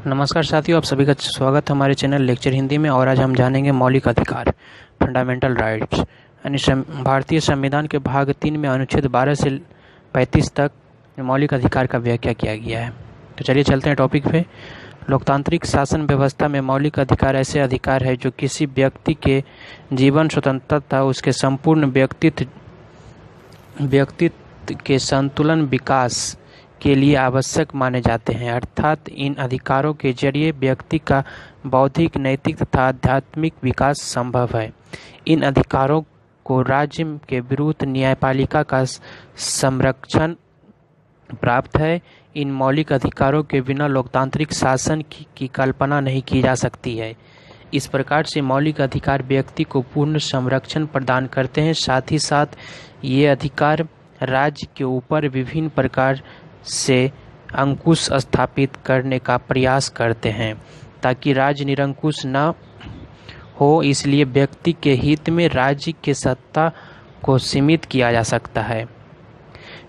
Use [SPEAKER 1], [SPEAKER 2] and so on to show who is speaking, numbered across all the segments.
[SPEAKER 1] नमस्कार साथियों, आप सभी का स्वागत है हमारे चैनल लेक्चर हिंदी में। और आज हम जानेंगे मौलिक अधिकार, फंडामेंटल राइट्स, यानी भारतीय संविधान के भाग 3 में अनुच्छेद 12 से 35 तक मौलिक अधिकार का व्याख्या किया गया है। तो चलिए चलते हैं टॉपिक पे। लोकतांत्रिक शासन व्यवस्था में मौलिक अधिकार ऐसे अधिकार है जो किसी व्यक्ति के जीवन स्वतंत्रता, उसके संपूर्ण व्यक्तित्व के संतुलन विकास के लिए आवश्यक माने जाते हैं। अर्थात इन अधिकारों के जरिए व्यक्ति का बौद्धिक, नैतिक तथा आध्यात्मिक विकास संभव है। इन अधिकारों को राज्य के विरुद्ध न्यायपालिका का संरक्षण प्राप्त है। इन मौलिक अधिकारों के बिना लोकतांत्रिक शासन की कल्पना नहीं की जा सकती है। इस प्रकार से मौलिक अधिकार व्यक्ति को पूर्ण संरक्षण प्रदान करते हैं। साथ ही साथ ये अधिकार राज्य के ऊपर विभिन्न प्रकार से अंकुश स्थापित करने का प्रयास करते हैं ताकि राज्य निरंकुश न हो। इसलिए व्यक्ति के हित में राज्य के सत्ता को सीमित किया जा सकता है।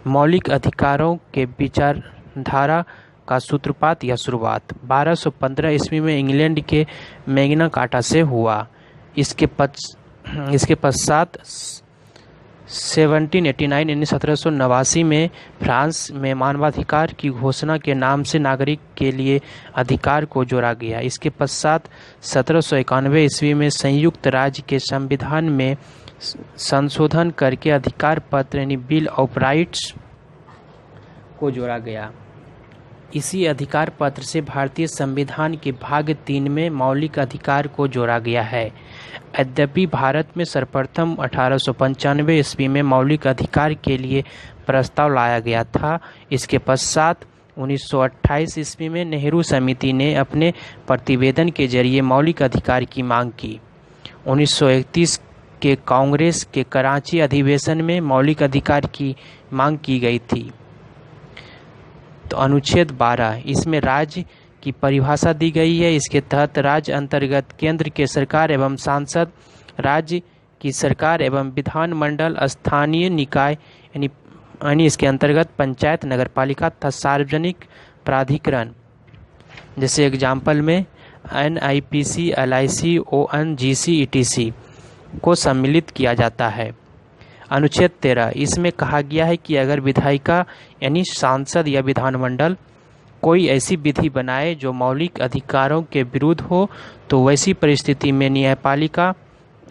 [SPEAKER 1] मौलिक अधिकारों के विचारधारा का सूत्रपात या शुरुआत 1215 ईस्वी में इंग्लैंड के मैग्ना कार्टा से हुआ। इसके पश्चात 1789 यानी 1789 में फ्रांस में मानवाधिकार की घोषणा के नाम से नागरिक के लिए अधिकार को जोड़ा गया। इसके पश्चात 1791 ईस्वी में संयुक्त राज्य के संविधान में संशोधन करके अधिकार पत्र यानी बिल ऑफ राइट्स को जोड़ा गया। इसी अधिकार पत्र से भारतीय संविधान के भाग 3 में मौलिक अधिकार को जोड़ा गया है। यद्यपि भारत में सर्वप्रथम 1895 ईस्वी में मौलिक अधिकार के लिए प्रस्ताव लाया गया था। इसके पश्चात 1928 ईस्वी में नेहरू समिति ने अपने प्रतिवेदन के जरिए मौलिक अधिकार की मांग की। 1931 के कांग्रेस के कराची अधिवेशन में मौलिक अधिकार की मांग की गई थी। तो अनुच्छेद 12 इसमें राज्य की परिभाषा दी गई है। इसके तहत राज्य अंतर्गत केंद्र के सरकार एवं सांसद, राज्य की सरकार एवं विधानमंडल, स्थानीय निकाय यानी इसके अंतर्गत पंचायत, नगरपालिका तथा सार्वजनिक प्राधिकरण, जैसे एग्जाम्पल में NIPC, LIC, ONGC, ETC को सम्मिलित किया जाता है। अनुच्छेद 13 इसमें कहा गया है कि अगर विधायिका यानी सांसद या विधानमंडल कोई ऐसी विधि बनाए जो मौलिक अधिकारों के विरुद्ध हो तो वैसी परिस्थिति में न्यायपालिका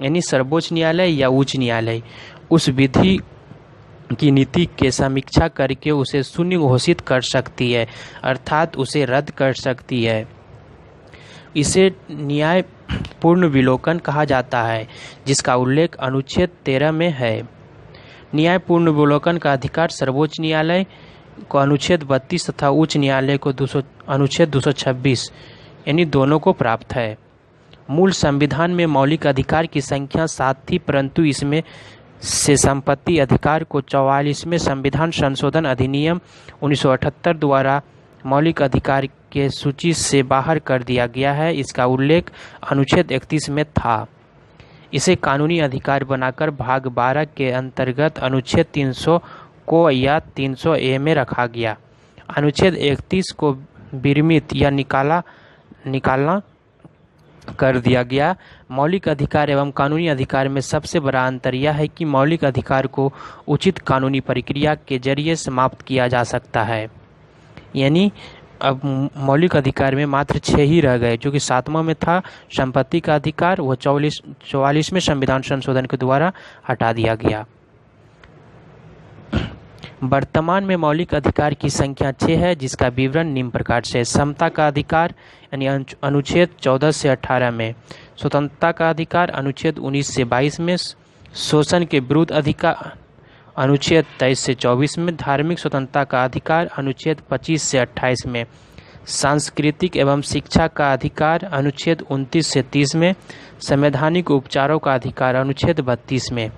[SPEAKER 1] यानी सर्वोच्च न्यायालय या उच्च न्यायालय उस विधि की नीति के समीक्षा करके उसे शून्य घोषित कर सकती है, अर्थात उसे रद्द कर सकती है। इसे न्यायपूर्ण विलोकन कहा जाता है, जिसका उल्लेख अनुच्छेद 13 में है। न्यायपूर्ण विलोकन का अधिकार सर्वोच्च न्यायालय को अनुच्छेद 32 तथा उच्च न्यायालय को अनुच्छेद 226 यानी दोनों को प्राप्त है। मूल संविधान में मौलिक अधिकार की संख्या 7 थी, परंतु इसमें से संपत्ति अधिकार को 44वें संविधान संशोधन अधिनियम 1978 द्वारा मौलिक अधिकार के सूची से बाहर कर दिया गया है। इसका उल्लेख अनुच्छेद 31 में था। इसे कानूनी अधिकार बनाकर भाग 12 के अंतर्गत अनुच्छेद 300 को या 300A में रखा गया। अनुच्छेद 31 को विरमित या निकालना कर दिया गया। मौलिक अधिकार एवं कानूनी अधिकार में सबसे बड़ा अंतर यह है कि मौलिक अधिकार को उचित कानूनी प्रक्रिया के जरिए समाप्त किया जा सकता है। यानी अब मौलिक अधिकार में मात्र 6 ही रह गए, जो कि 7वां में था संपत्ति का अधिकार, वह 44वें संविधान संशोधन के द्वारा हटा दिया गया। वर्तमान में मौलिक अधिकार की संख्या 6 है, जिसका विवरण निम्न प्रकार से: समता का अधिकार यानी अनुच्छेद 14 से 18 में, स्वतंत्रता का अधिकार अनुच्छेद 19 से 22 में, शोषण के विरुद्ध अधिकार अनुच्छेद 23 से 24 में, धार्मिक स्वतंत्रता का अधिकार अनुच्छेद 25 से 28 में, सांस्कृतिक एवं शिक्षा का अधिकार अनुच्छेद 29 से 30 में, संवैधानिक उपचारों का अधिकार अनुच्छेद 32 में।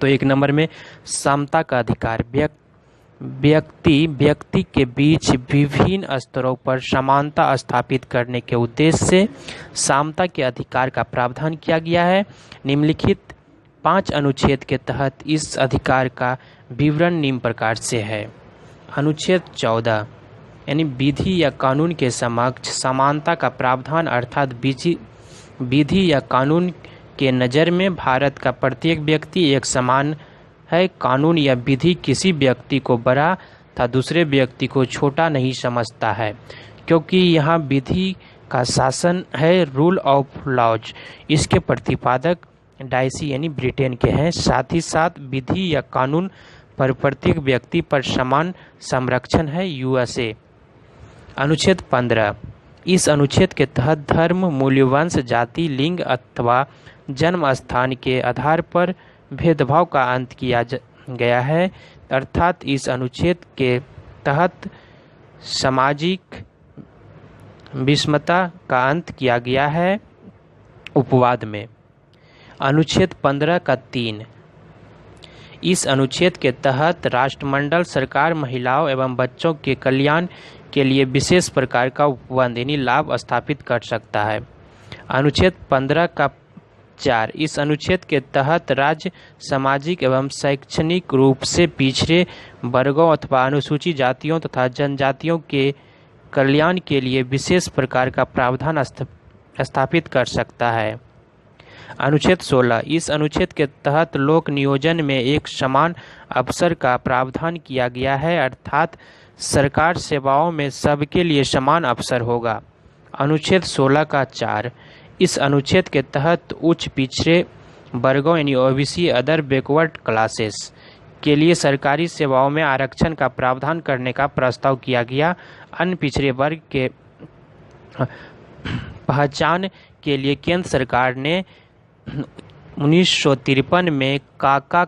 [SPEAKER 1] तो 1 नंबर में समता का अधिकार व्यक्ति के बीच विभिन्न स्तरों पर समानता स्थापित करने के उद्देश्य से समता के अधिकार का प्रावधान किया गया है। निम्नलिखित 5 अनुच्छेद के तहत इस अधिकार का विवरण निम्न प्रकार से है। अनुच्छेद 14 यानी विधि या कानून के समक्ष समानता का प्रावधान, अर्थात विधि या कानून के नज़र में भारत का प्रत्येक व्यक्ति एक समान है। कानून या विधि किसी व्यक्ति को बड़ा तथा दूसरे व्यक्ति को छोटा नहीं समझता है, क्योंकि यहाँ विधि का शासन है, रूल ऑफ लॉज। इसके प्रतिपादक डाइसी यानी ब्रिटेन के हैं। साथ ही साथ विधि या कानून पर प्रत्येक व्यक्ति पर समान संरक्षण है, यूएसए। अनुच्छेद 15। इस अनुच्छेद के तहत धर्म, मूल्य, वंश, जाति, लिंग अथवा जन्म स्थान के आधार पर भेदभाव का अंत किया गया है, अर्थात इस अनुच्छेद के तहत सामाजिक विषमता का अंत किया गया है। उपवाद में अनुच्छेद 15 का 3। इस अनुच्छेद के तहत राष्ट्रमंडल सरकार महिलाओं एवं बच्चों के कल्याण के लिए विशेष प्रकार का उपबंध यानी लाभ स्थापित कर सकता है। अनुच्छेद 15 का 4। इस अनुच्छेद के तहत राज्य सामाजिक एवं शैक्षणिक रूप से पिछड़े वर्गों अथवा अनुसूचित जातियों तथा जनजातियों के कल्याण के लिए विशेष प्रकार का प्रावधान स्थापित कर सकता है। अनुच्छेद 16। इस अनुच्छेद के तहत लोक नियोजन में एक समान अवसर का प्रावधान किया गया है, अर्थात सरकार सेवाओं में सबके लिए समान अवसर होगा। अनुच्छेद 16 का 4। इस अनुच्छेद के तहत उच्च पिछड़े वर्गों यानी ओबीसी अदर बैकवर्ड क्लासेस के लिए सरकारी सेवाओं में आरक्षण का प्रावधान करने का प्रस्ताव किया गया। अन्य पिछड़े वर्ग के पहचान के लिए केंद्र सरकार ने 1953 में काका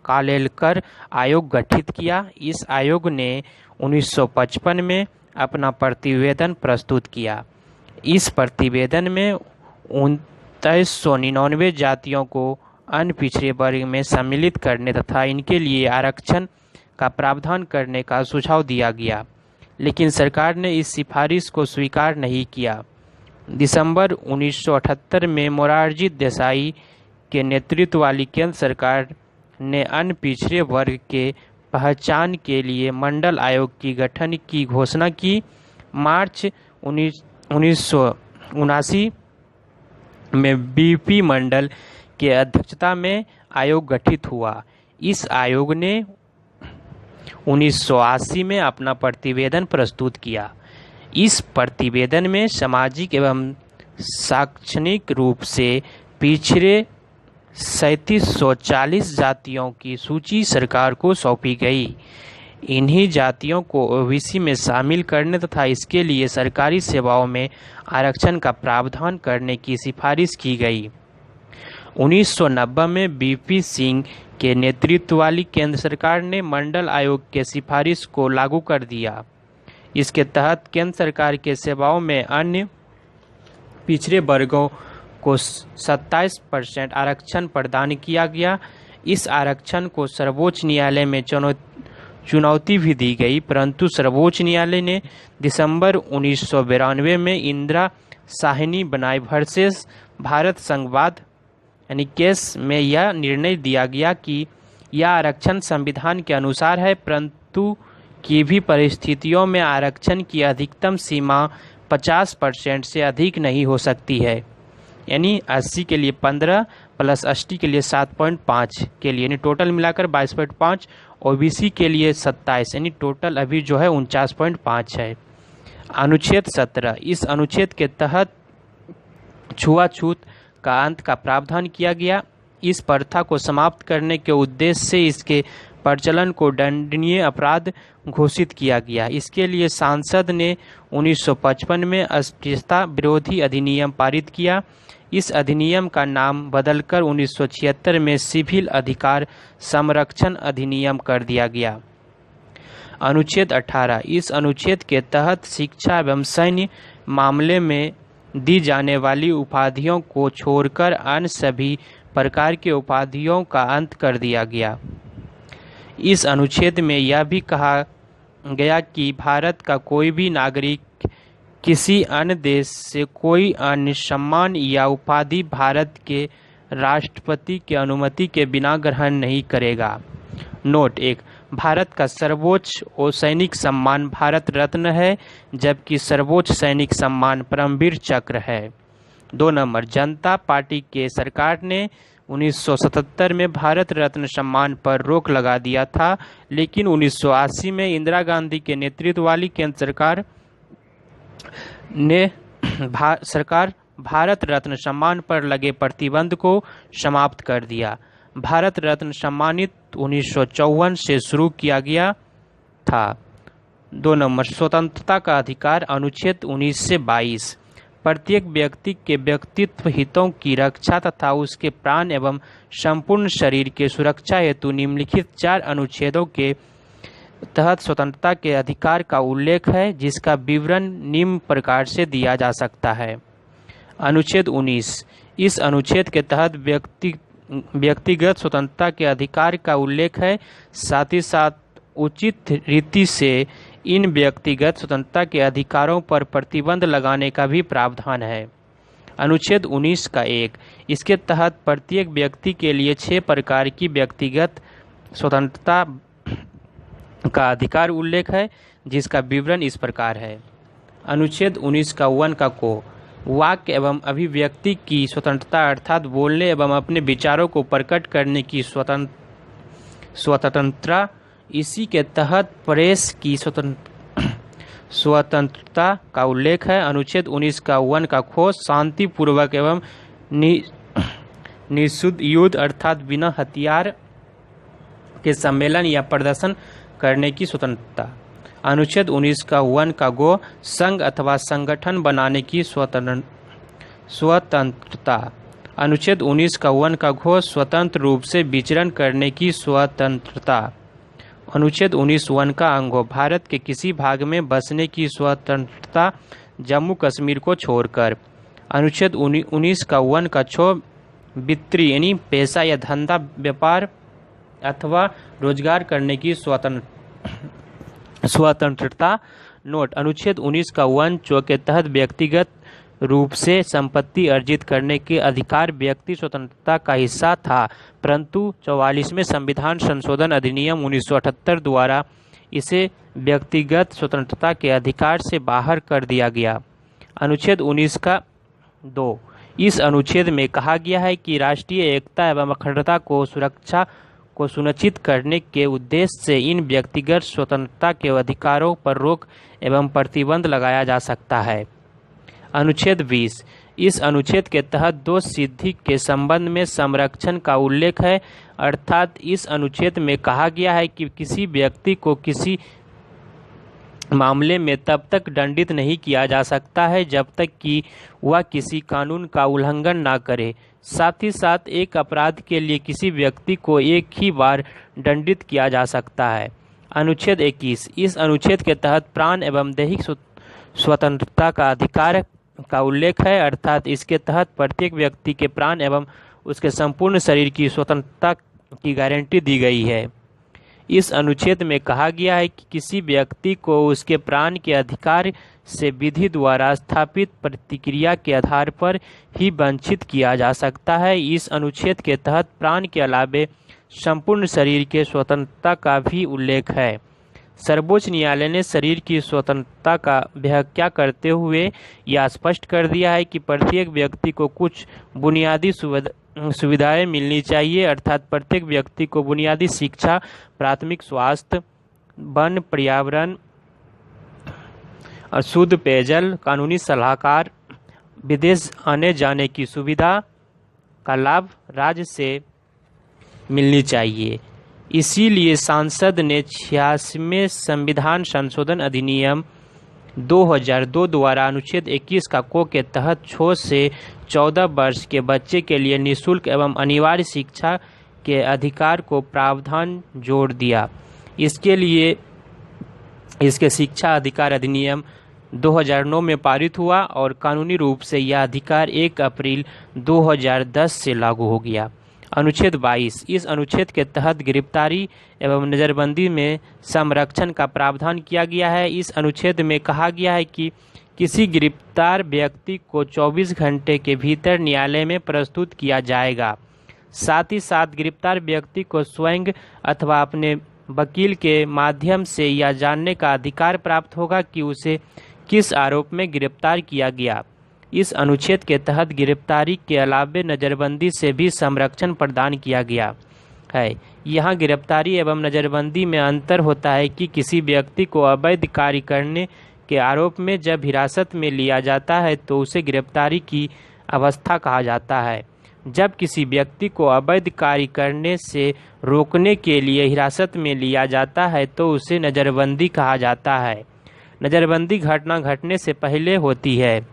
[SPEAKER 1] कालेलकर आयोग गठित किया। इस आयोग ने 1955 में अपना प्रतिवेदन प्रस्तुत किया। इस प्रतिवेदन में 2999 जातियों को अन्य पिछड़े वर्ग में सम्मिलित करने तथा इनके लिए आरक्षण का प्रावधान करने का सुझाव दिया गया, लेकिन सरकार ने इस सिफारिश को स्वीकार नहीं किया। दिसंबर 1978 में मोरारजी देसाई के नेतृत्व वाली केंद्र सरकार ने अन्य पिछड़े वर्ग के पहचान के लिए मंडल आयोग की गठन की घोषणा की। मार्च 1979 में बीपी मंडल के अध्यक्षता में आयोग गठित हुआ। इस आयोग ने 1980 में अपना प्रतिवेदन प्रस्तुत किया। इस प्रतिवेदन में सामाजिक एवं शैक्षणिक रूप से पिछड़े 3740 जातियों की सूची सरकार को सौंपी गई। इन्हीं जातियों को ओबीसी में शामिल करने तथा इसके लिए सरकारी सेवाओं में आरक्षण का प्रावधान करने की सिफारिश की गई। 1990 में बीपी सिंह के नेतृत्व वाली केंद्र सरकार ने मंडल आयोग के सिफारिश को लागू कर दिया। इसके तहत केंद्र सरकार के सेवाओं में अन्य पिछड़े वर्गों को 27% आरक्षण प्रदान किया गया। इस आरक्षण को सर्वोच्च न्यायालय में चुनौती भी दी गई, परंतु सर्वोच्च न्यायालय ने दिसंबर 1992 में इंदिरा साहनी बनाई वर्सेस भारत संघवाद यानी केस में यह निर्णय दिया गया कि यह आरक्षण संविधान के अनुसार है, परंतु की भी परिस्थितियों में आरक्षण की अधिकतम सीमा 50% से अधिक नहीं हो सकती है। यानी 80 के लिए 15 प्लस 80 के लिए 7.5 के लिए यानी टोटल मिलाकर 22.5, ओबीसी के लिए 27 यानी टोटल अभी जो है 49.5 है। अनुच्छेद 17। इस अनुच्छेद के तहत छुआछूत का अंत का प्रावधान किया गया। इस प्रथा को समाप्त करने के उद्देश्य से इसके प्रचलन को दंडनीय अपराध घोषित किया गया। इसके लिए संसद ने 1955 में अस्पृश्यता विरोधी अधिनियम पारित किया। इस अधिनियम का नाम बदलकर 1976 में सिविल अधिकार संरक्षण अधिनियम कर दिया गया। अनुच्छेद 18। इस अनुच्छेद के तहत शिक्षा एवं सैन्य मामले में दी जाने वाली उपाधियों को छोड़कर अन्य सभी प्रकार के उपाधियों का अंत कर दिया गया। इस अनुच्छेद में यह भी कहा गया कि भारत का कोई भी नागरिक किसी अन्य देश से कोई अन्य सम्मान या उपाधि भारत के राष्ट्रपति की अनुमति के बिना ग्रहण नहीं करेगा। नोट 1। भारत का सर्वोच्च सैनिक सम्मान भारत रत्न है, जबकि सर्वोच्च सैनिक सम्मान परमवीर चक्र है। 2 नंबर, जनता पार्टी के सरकार ने 1977 में भारत रत्न सम्मान पर रोक लगा दिया था, लेकिन 1980 में इंदिरा गांधी के नेतृत्व वाली केंद्र सरकार भारत रत्न सम्मान पर लगे प्रतिबंध को समाप्त कर दिया। भारत रत्न सम्मानित 1954 से शुरू किया गया था। 2 नंबर, स्वतंत्रता का अधिकार अनुच्छेद 19 से 22 प्रत्येक व्यक्ति के व्यक्तित्व हितों की रक्षा तथा उसके प्राण एवं संपूर्ण शरीर के सुरक्षा हेतु निम्नलिखित 4 अनुच्छेदों के तहत स्वतंत्रता के अधिकार का उल्लेख है, जिसका विवरण निम्न प्रकार से दिया जा सकता है। अनुच्छेद 19, इस अनुच्छेद के तहत व्यक्तिगत स्वतंत्रता के अधिकार का उल्लेख है, साथ ही साथ उचित रीति से इन व्यक्तिगत स्वतंत्रता के अधिकारों पर प्रतिबंध लगाने का भी प्रावधान है। अनुच्छेद 19 का 1, इसके तहत प्रत्येक व्यक्ति के लिए 6 प्रकार की व्यक्तिगत स्वतंत्रता का अधिकार उल्लेख है, जिसका विवरण इस प्रकार है। अनुच्छेद 19 का 1 का को, वाक्य एवं अभिव्यक्ति की स्वतंत्रता अर्थात बोलने एवं अपने विचारों को प्रकट करने की स्वतंत्रता। इसी के तहत प्रेस की स्वतंत्रता का उल्लेख है। अनुच्छेद 19 का 1 का खो, शांतिपूर्वक एवं निःशुल्क युद्ध अर्थात बिना हथियार के सम्मेलन या प्रदर्शन करने की स्वतंत्रता। अनुच्छेद 19 का 1 का गो, संघ अथवा संगठन बनाने की स्वतंत्रता। अनुच्छेद 19 का 1 का घो, स्वतंत्र रूप से विचरण करने की स्वतंत्रता। अनुच्छेद 19(1) का अंगो, भारत के किसी भाग में बसने की स्वतंत्रता जम्मू कश्मीर को छोड़कर। अनुच्छेद 19 का 1 का छो, वित्तीय यानी पेशा या धंधा व्यापार अथवा रोजगार करने की स्वतंत्रता। नोट, अनुच्छेद 19 का 1 चो के तहत व्यक्तिगत रूप से संपत्ति अर्जित करने के अधिकार व्यक्ति स्वतंत्रता का हिस्सा था, परंतु 44वें संविधान संशोधन अधिनियम 1978 द्वारा इसे व्यक्तिगत स्वतंत्रता के अधिकार से बाहर कर दिया गया। अनुच्छेद 19 का 2, इस अनुच्छेद में कहा गया है कि राष्ट्रीय एकता एवं अखंडता को सुनिश्चित करने के उद्देश्य से इन व्यक्तिगत स्वतंत्रता के अधिकारों पर रोक एवं प्रतिबंध लगाया जा सकता है। अनुच्छेद 20, इस अनुच्छेद के तहत 2 सिद्धि के संबंध में संरक्षण का उल्लेख है, अर्थात इस अनुच्छेद में कहा गया है कि किसी व्यक्ति को किसी मामले में तब तक दंडित नहीं किया जा सकता है जब तक कि वह किसी कानून का उल्लंघन ना करे। साथ ही साथ एक अपराध के लिए किसी व्यक्ति को एक ही बार दंडित किया जा सकता है। अनुच्छेद 21, इस अनुच्छेद के तहत प्राण एवं दैहिक स्वतंत्रता का अधिकार का उल्लेख है, अर्थात इसके तहत प्रत्येक व्यक्ति के प्राण एवं उसके संपूर्ण शरीर की स्वतंत्रता की गारंटी दी गई है। इस अनुच्छेद में कहा गया है कि किसी व्यक्ति को उसके प्राण के अधिकार से विधि द्वारा स्थापित प्रतिक्रिया के आधार पर ही वंचित किया जा सकता है। इस अनुच्छेद के तहत प्राण के अलावे संपूर्ण शरीर के स्वतंत्रता का भी उल्लेख है। सर्वोच्च न्यायालय ने शरीर की स्वतंत्रता का व्याख्या करते हुए यह स्पष्ट कर दिया है कि प्रत्येक व्यक्ति को कुछ बुनियादी सुविधाएं मिलनी चाहिए, अर्थात प्रत्येक व्यक्ति को बुनियादी शिक्षा, प्राथमिक स्वास्थ्य, वन, पर्यावरण और शुद्ध पेयजल, कानूनी सलाहकार, विदेश आने जाने की सुविधा का लाभ राज्य से मिलनी चाहिए। इसीलिए संसद ने 86वें संविधान संशोधन अधिनियम 2002 द्वारा अनुच्छेद 21 का को के तहत 6 से 14 वर्ष के बच्चे के लिए निःशुल्क एवं अनिवार्य शिक्षा के अधिकार को प्रावधान जोड़ दिया। इसके लिए इसके शिक्षा अधिकार अधिनियम 2009 में पारित हुआ और कानूनी रूप से यह अधिकार 1 अप्रैल 2010 से लागू हो गया। अनुच्छेद 22, इस अनुच्छेद के तहत गिरफ्तारी एवं नज़रबंदी में संरक्षण का प्रावधान किया गया है। इस अनुच्छेद में कहा गया है कि किसी गिरफ्तार व्यक्ति को 24 घंटे के भीतर न्यायालय में प्रस्तुत किया जाएगा। साथ ही साथ गिरफ्तार व्यक्ति को स्वयं अथवा अपने वकील के माध्यम से यह जानने का अधिकार प्राप्त होगा कि उसे किस आरोप में गिरफ्तार किया गया। इस अनुच्छेद के तहत गिरफ्तारी के अलावे नज़रबंदी से भी संरक्षण प्रदान किया गया है। यहाँ गिरफ्तारी एवं नज़रबंदी में अंतर होता है कि किसी व्यक्ति को अवैध कार्य करने के आरोप में जब हिरासत में लिया जाता है तो उसे गिरफ्तारी की अवस्था कहा जाता है, जब किसी व्यक्ति को अवैध कार्य करने से रोकने के लिए हिरासत में लिया जाता है तो उसे नज़रबंदी कहा जाता है। नज़रबंदी घटना घटने से पहले होती है।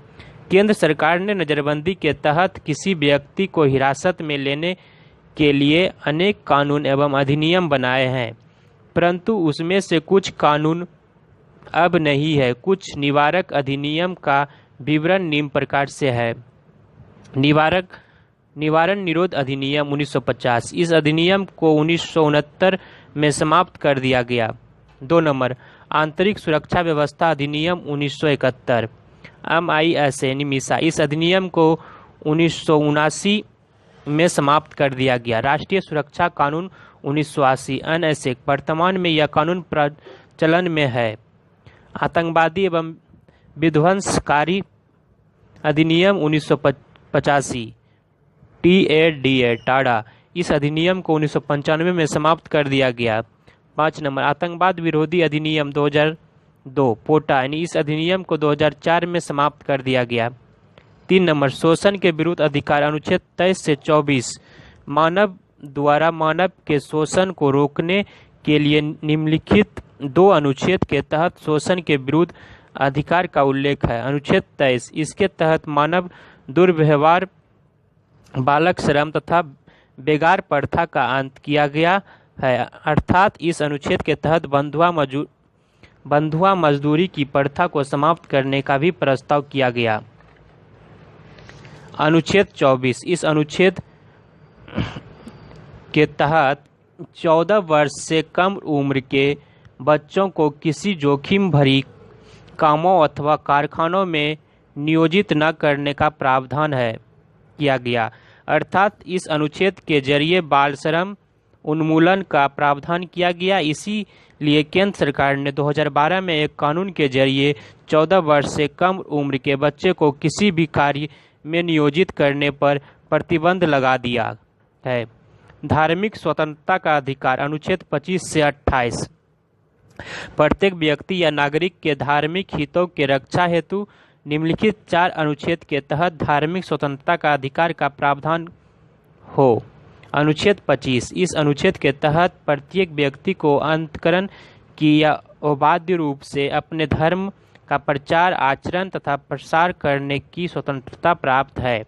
[SPEAKER 1] केंद्र सरकार ने नज़रबंदी के तहत किसी व्यक्ति को हिरासत में लेने के लिए अनेक कानून एवं अधिनियम बनाए हैं, परंतु उसमें से कुछ कानून अब नहीं है। कुछ निवारक अधिनियम का विवरण निम्न प्रकार से है। निवारण निरोध अधिनियम 1950, इस अधिनियम को 1969 में समाप्त कर दिया गया। 2 नंबर, आंतरिक सुरक्षा व्यवस्था अधिनियम 1971, MISA निमिसा, इस अधिनियम को 1979 में समाप्त कर दिया गया। राष्ट्रीय सुरक्षा कानून 1980, NSA, वर्तमान में यह कानून प्रचलन में है। आतंकवादी एवं विध्वंसकारी अधिनियम 1985, TADA, टाडा, इस अधिनियम को 1995 में समाप्त कर दिया गया। 5 नंबर, आतंकवाद विरोधी अधिनियम 2002, पोटा, यानी इस अधिनियम को 2004 में समाप्त कर दिया गया। 3 नंबर, शोषण के विरुद्ध अधिकार अनुच्छेद 23 से 24, मानव द्वारा मानव के शोषण को रोकने के लिए निम्नलिखित 2 अनुच्छेद के तहत शोषण के विरुद्ध अधिकार का उल्लेख है। अनुच्छेद 23, इसके तहत मानव दुर्व्यवहार, बालक श्रम तथा बेगार प्रथा का अंत किया गया है, अर्थात इस अनुच्छेद के तहत बंधुआ मजदूरी की प्रथा को समाप्त करने का भी प्रस्ताव किया गया। अनुच्छेद 24, इस अनुच्छेद के तहत 14 वर्ष से कम उम्र के बच्चों को किसी जोखिम भरी कामों अथवा कारखानों में नियोजित न करने का प्रावधान किया गया, अर्थात इस अनुच्छेद के जरिए बाल श्रम उन्मूलन का प्रावधान किया गया। इसीलिए केंद्र सरकार ने 2012 में एक कानून के जरिए 14 वर्ष से कम उम्र के बच्चे को किसी भी कार्य में नियोजित करने पर प्रतिबंध लगा दिया है। धार्मिक स्वतंत्रता का अधिकार अनुच्छेद 25 से 28, प्रत्येक व्यक्ति या नागरिक के धार्मिक हितों के रक्षा हेतु निम्नलिखित 4 अनुच्छेद के तहत धार्मिक स्वतंत्रता का अधिकार का प्रावधान हो। अनुच्छेद 25, इस अनुच्छेद के तहत प्रत्येक व्यक्ति को अंतकरण की या अबाध्य रूप से अपने धर्म का प्रचार, आचरण तथा प्रसार करने की स्वतंत्रता प्राप्त है।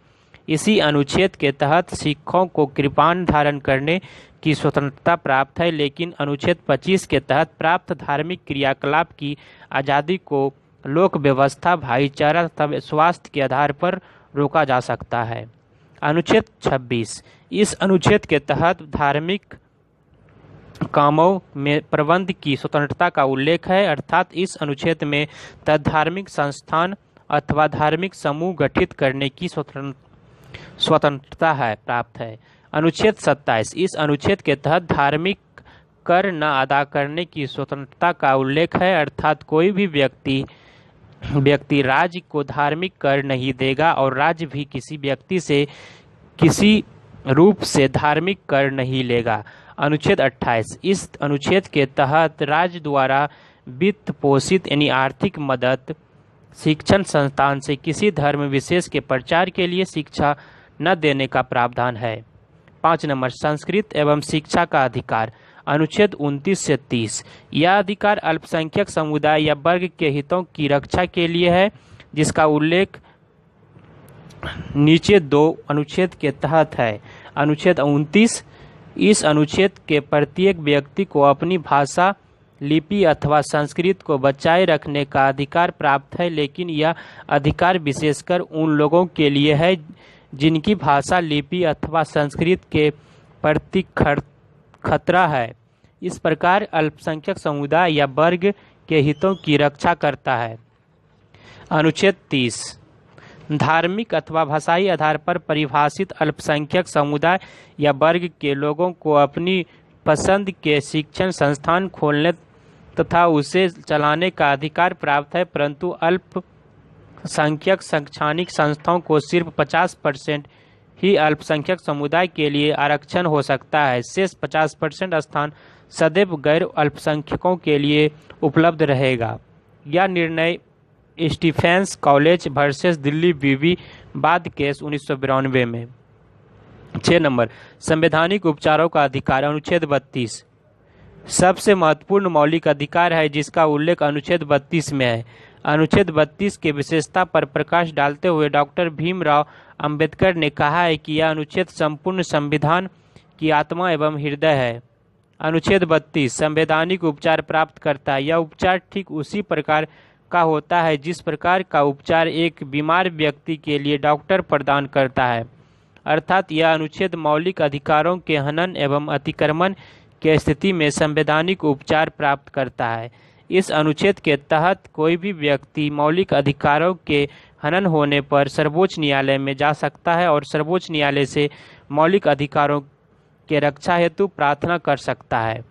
[SPEAKER 1] इसी अनुच्छेद के तहत सिखों को कृपाण धारण करने की स्वतंत्रता प्राप्त है, लेकिन अनुच्छेद 25 के तहत प्राप्त धार्मिक क्रियाकलाप की आज़ादी को लोक व्यवस्था, भाईचारा तथा स्वास्थ्य के आधार पर रोका जा सकता है। अनुच्छेद 26, इस अनुच्छेद के तहत धार्मिक कामों में प्रबंध की स्वतंत्रता का उल्लेख है, अर्थात इस अनुच्छेद में धार्मिक संस्थान अथवा धार्मिक समूह गठित करने की स्वतंत्रता प्राप्त है। अनुच्छेद 27, इस अनुच्छेद के तहत धार्मिक कर न अदा करने की स्वतंत्रता का उल्लेख है, अर्थात कोई भी व्यक्ति राज्य को धार्मिक कर नहीं देगा और राज्य भी किसी व्यक्ति से किसी रूप से धार्मिक कर नहीं लेगा। अनुच्छेद 28, इस अनुच्छेद के तहत राज्य द्वारा वित्त पोषित यानी आर्थिक मदद शिक्षण संस्थान से किसी धर्म विशेष के प्रचार के लिए शिक्षा न देने का प्रावधान है। 5 नंबर, संस्कृत एवं शिक्षा का अधिकार अनुच्छेद 29 से 30, यह अधिकार अल्पसंख्यक समुदाय या वर्ग के हितों की रक्षा के लिए है, जिसका उल्लेख नीचे 2 अनुच्छेद के तहत है। अनुच्छेद 29, इस अनुच्छेद के प्रत्येक व्यक्ति को अपनी भाषा, लिपि अथवा संस्कृत को बचाए रखने का अधिकार प्राप्त है, लेकिन यह अधिकार विशेषकर उन लोगों के लिए है जिनकी भाषा, लिपि अथवा संस्कृत के प्रति खतरा है। इस प्रकार अल्पसंख्यक समुदाय या वर्ग के हितों की रक्षा करता है। अनुच्छेद 30, धार्मिक अथवा भाषाई आधार पर परिभाषित अल्पसंख्यक समुदाय या वर्ग के लोगों को अपनी पसंद के शिक्षण संस्थान खोलने तथा उसे चलाने का अधिकार प्राप्त है, परंतु अल्पसंख्यक शैक्षणिक संस्थाओं को सिर्फ 50% ही अल्पसंख्यक समुदाय के लिए आरक्षण हो सकता है। शेष 50% स्थान सदैव गैर अल्पसंख्यकों के लिए उपलब्ध रहेगा। यह निर्णय स्टीफेंस कॉलेज वर्सेस दिल्ली विवाद केस 1992 में। 6 नंबर, संवैधानिक उपचारों का अधिकार। अनुच्छेद 32 सबसे महत्वपूर्ण मौलिक अधिकार है जिसका उल्लेख अनुच्छेद 32 में है। अनुच्छेद 32 के विशेषता पर प्रकाश डालते हुए डॉक्टर भीमराव अंबेडकर ने कहा है कि यह अनुच्छेद संपूर्ण संविधान की आत्मा एवं हृदय है। अनुच्छेद 32 संवैधानिक उपचार प्राप्त करता है। यह उपचार ठीक उसी प्रकार का होता है जिस प्रकार का उपचार एक बीमार व्यक्ति के लिए डॉक्टर प्रदान करता है, अर्थात यह अनुच्छेद मौलिक अधिकारों के हनन एवं अतिक्रमण की स्थिति में संवैधानिक उपचार प्राप्त करता है। इस अनुच्छेद के तहत कोई भी व्यक्ति मौलिक अधिकारों के हनन होने पर सर्वोच्च न्यायालय में जा सकता है और सर्वोच्च न्यायालय से मौलिक अधिकारों के रक्षा हेतु प्रार्थना कर सकता है।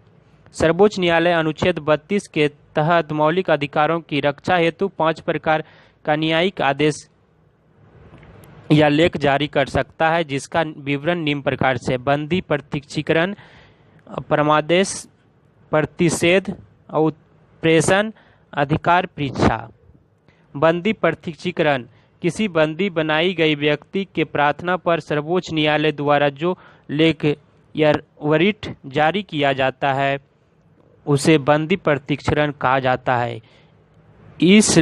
[SPEAKER 1] सर्वोच्च न्यायालय अनुच्छेद 32 के तहत मौलिक अधिकारों की रक्षा हेतु 5 प्रकार का न्यायिक आदेश या लेख जारी कर सकता है, जिसका विवरण निम्न प्रकार से: बंदी, प्रत्यक्षीकरण, परमादेश, प्रतिषेध, उत्प्रेषण, अधिकार परीक्षा। बंदी प्रत्यक्षीकरण किसी बंदी बनाई गई व्यक्ति के प्रार्थना पर सर्वोच्च न्यायालय द्वारा जो लेख या वरिट जारी किया जाता है उसे बंदी प्रत्यक्षीकरण कहा जाता है। इस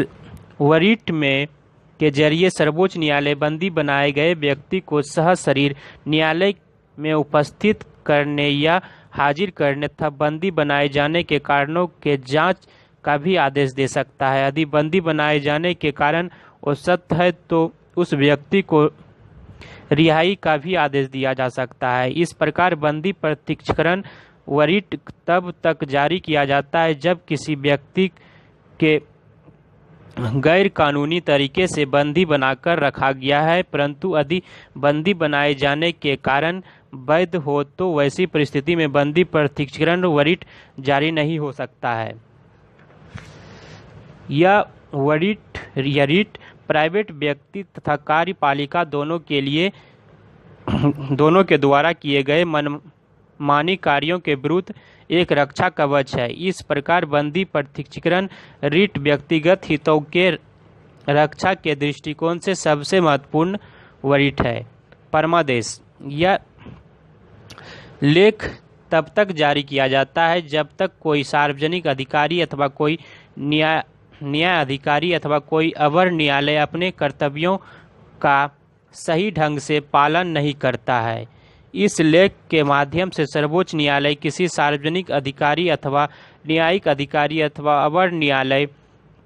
[SPEAKER 1] वरिट में के जरिए सर्वोच्च न्यायालय बंदी बनाए गए व्यक्ति को सशरीर न्यायालय में उपस्थित करने या हाजिर करने तथा बंदी बनाए जाने के कारणों के जांच का भी आदेश दे सकता है। यदि बंदी बनाए जाने के कारण वो सत्य है तो उस व्यक्ति को रिहाई का भी आदेश दिया जा सकता है। इस प्रकार बंदी प्रत्यक्षीकरण वरिट तब तक जारी किया जाता है जब किसी व्यक्ति के गैर कानूनी तरीके से बंदी बनाकर रखा गया है, परंतु यदि बंदी बनाए जाने के कारण वैध हो तो वैसी परिस्थिति में बंदी प्रत्यक्षीकरण वरिट जारी नहीं हो सकता है। यह वरिट या रिट प्राइवेट व्यक्ति तथा कार्यपालिका दोनों के द्वारा किए गए मनमानी कार्यों के विरुद्ध एक रक्षा कवच है। इस प्रकार बंदी प्रत्यक्षीकरण रिट व्यक्तिगत हितों के रक्षा के दृष्टिकोण से सबसे महत्वपूर्ण वरिट है। परमादेश यह लेख तब तक जारी किया जाता है जब तक कोई सार्वजनिक अधिकारी अथवा कोई न्याय अधिकारी अथवा कोई अवर न्यायालय अपने कर्तव्यों का सही ढंग से पालन नहीं करता है। इस लेख के माध्यम से सर्वोच्च न्यायालय किसी सार्वजनिक अधिकारी अथवा न्यायिक अधिकारी अथवा अवर न्यायालय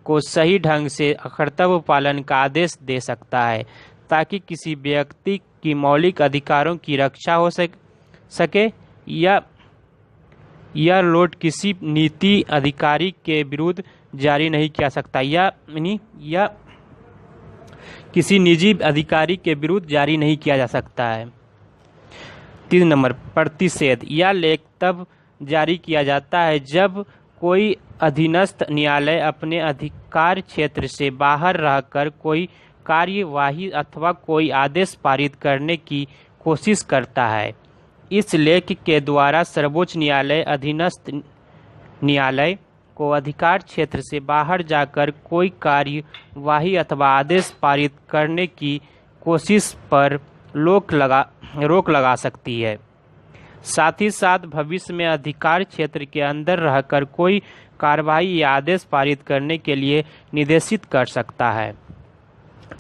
[SPEAKER 1] को सही ढंग से कर्तव्य पालन का आदेश दे सकता है ताकि किसी व्यक्ति की मौलिक अधिकारों की रक्षा हो सके या यह लोट किसी नीति अधिकारी के विरुद्ध जारी नहीं किया सकता या किसी निजी अधिकारी के विरुद्ध जारी नहीं किया जा सकता है। 3 नंबर, प्रतिषेध यह लेख तब जारी किया जाता है जब कोई अधीनस्थ न्यायालय अपने अधिकार क्षेत्र से बाहर रहकर कोई कार्यवाही अथवा कोई आदेश पारित करने की कोशिश करता है। इस लेख के द्वारा सर्वोच्च न्यायालय अधीनस्थ न्यायालय को अधिकार क्षेत्र से बाहर जाकर कोई कार्यवाही अथवा आदेश पारित करने की कोशिश पर रोक लगा सकती है। साथ ही साथ भविष्य में अधिकार क्षेत्र के अंदर रहकर कोई कार्यवाही या आदेश पारित करने के लिए निर्देशित कर सकता है।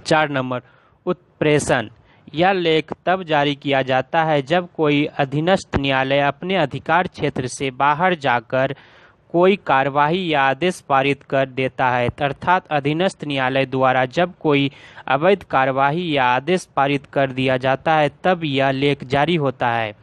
[SPEAKER 1] 4 नंबर, उत्प्रेषण यह लेख तब जारी किया जाता है जब कोई अधीनस्थ न्यायालय अपने अधिकार क्षेत्र से बाहर जाकर कोई कार्यवाही या आदेश पारित कर देता है, अर्थात अधीनस्थ न्यायालय द्वारा जब कोई अवैध कार्यवाही या आदेश पारित कर दिया जाता है तब यह लेख जारी होता है।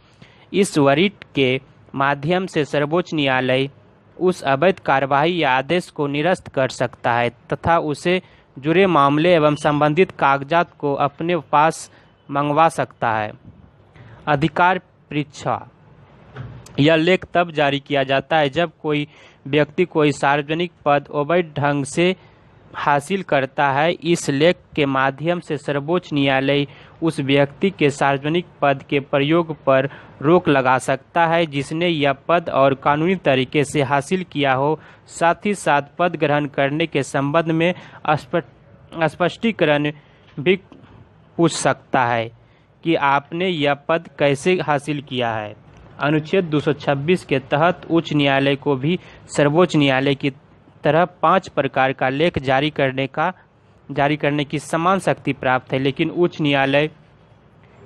[SPEAKER 1] इस वरिट के माध्यम से सर्वोच्च न्यायालय उस अवैध कार्यवाही या आदेश को निरस्त कर सकता है तथा उसे जुड़े मामले एवं संबंधित कागजात को अपने पास मंगवा सकता है। अधिकार परीक्षा यह लेख तब जारी किया जाता है जब कोई व्यक्ति कोई सार्वजनिक पद अवैध ढंग से हासिल करता है। इस लेख के माध्यम से सर्वोच्च न्यायालय उस व्यक्ति के सार्वजनिक पद के प्रयोग पर रोक लगा सकता है जिसने यह पद और कानूनी तरीके से हासिल किया हो। साथ ही साथ पद ग्रहण करने के संबंध में स्पष्टीकरण भी पूछ सकता है कि आपने यह पद कैसे हासिल किया है। अनुच्छेद 226 के तहत उच्च न्यायालय को भी सर्वोच्च न्यायालय की तरह 5 प्रकार का लेख जारी करने की समान शक्ति प्राप्त है, लेकिन उच्च न्यायालय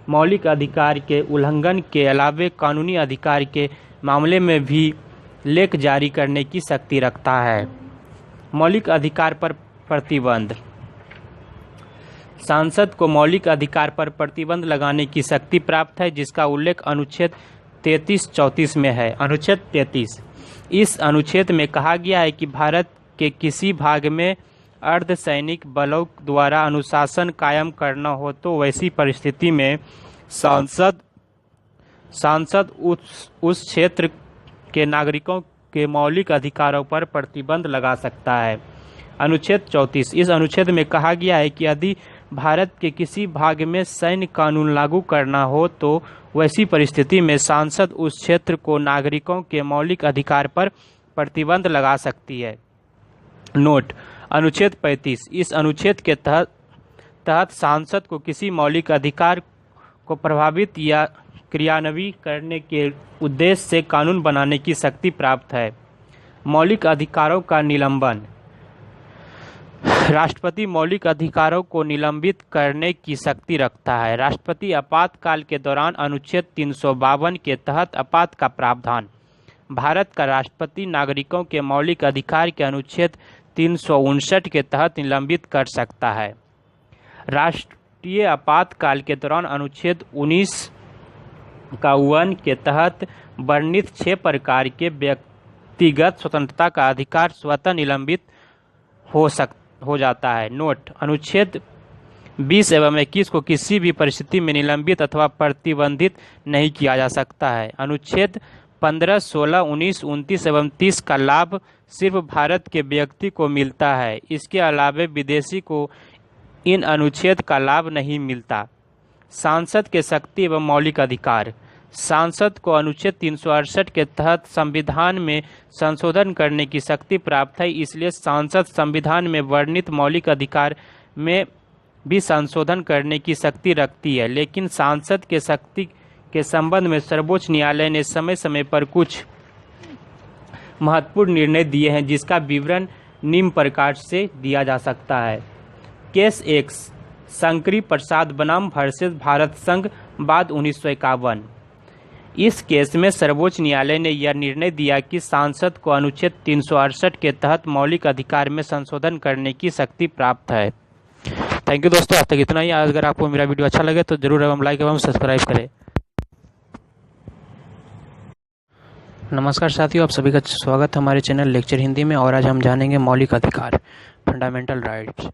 [SPEAKER 1] मौलिक अधिकार के उल्लंघन के अलावे कानूनी अधिकार के मामले में भी लेख जारी करने की शक्ति रखता है। मौलिक अधिकार पर प्रतिबंध। सांसद को मौलिक अधिकार पर प्रतिबंध लगाने की शक्ति प्राप्त है, जिसका उल्लेख अनुच्छेद 33-34 में है। अनुच्छेद 33। इस अनुच्छेद में कहा गया है कि भारत के किसी भाग में अर्धसैनिक बलों द्वारा अनुशासन कायम करना हो तो वैसी परिस्थिति में सांसद उस क्षेत्र के नागरिकों के मौलिक अधिकारों पर प्रतिबंध लगा सकता है। अनुच्छेद 34। इस अनुच्छेद में कहा गया है कि यदि भारत के किसी भाग में सैन्य कानून लागू करना हो तो वैसी परिस्थिति में सांसद उस क्षेत्र को नागरिकों के मौलिक अधिकार पर प्रतिबंध लगा सकती है। नोट: अनुच्छेद 35। इस अनुच्छेद के तहत सांसद को किसी मौलिक अधिकार को प्रभावित या क्रियान्वित करने के उद्देश्य से कानून बनाने की शक्ति प्राप्त है। मौलिक अधिकारों का निलंबन। राष्ट्रपति मौलिक अधिकारों को निलंबित करने की शक्ति रखता है। राष्ट्रपति आपातकाल के दौरान अनुच्छेद 352 के तहत आपात का प्रावधान। भारत का राष्ट्रपति नागरिकों के मौलिक अधिकार के अनुच्छेद 359 के तहत निलंबित कर सकता है। राष्ट्रीय आपातकाल के दौरान अनुच्छेद 19(1) के तहत वर्णित 6 प्रकार के व्यक्तिगत स्वतंत्रता का अधिकार स्वतः निलंबित हो जाता है। नोट: अनुच्छेद 20 एवं 21 को किसी भी परिस्थिति में निलंबित अथवा प्रतिबंधित नहीं किया जा सकता है। अनुच्छेद 15, 16, 19, 29 एवं 30 का लाभ सिर्फ भारत के व्यक्ति को मिलता है। इसके अलावे विदेशी को इन अनुच्छेद का लाभ नहीं मिलता। सांसद के शक्ति एवं मौलिक अधिकार। सांसद को अनुच्छेद 368 के तहत संविधान में संशोधन करने की शक्ति प्राप्त है, इसलिए सांसद संविधान में वर्णित मौलिक अधिकार में भी संशोधन करने की शक्ति रखती है। लेकिन सांसद के शक्ति के संबंध में सर्वोच्च न्यायालय ने समय समय पर कुछ महत्वपूर्ण निर्णय दिए हैं, जिसका विवरण निम्न प्रकार से दिया जा सकता है। केस 1 शंकरी प्रसाद बनाम वर्सेस भारत संघ बाद 1951। इस केस में सर्वोच्च न्यायालय ने यह निर्णय दिया कि सांसद को अनुच्छेद 368 के तहत मौलिक अधिकार में संशोधन करने की शक्ति प्राप्त है। थैंक यू दोस्तों, आज तक इतना ही। अगर आपको मेरा वीडियो अच्छा लगे तो जरूर एवं लाइक एवं सब्सक्राइब करें। नमस्कार साथियों, आप सभी का स्वागत है हमारे चैनल लेक्चर हिंदी में। और आज हम जानेंगे मौलिक अधिकार, फंडामेंटल राइट्स।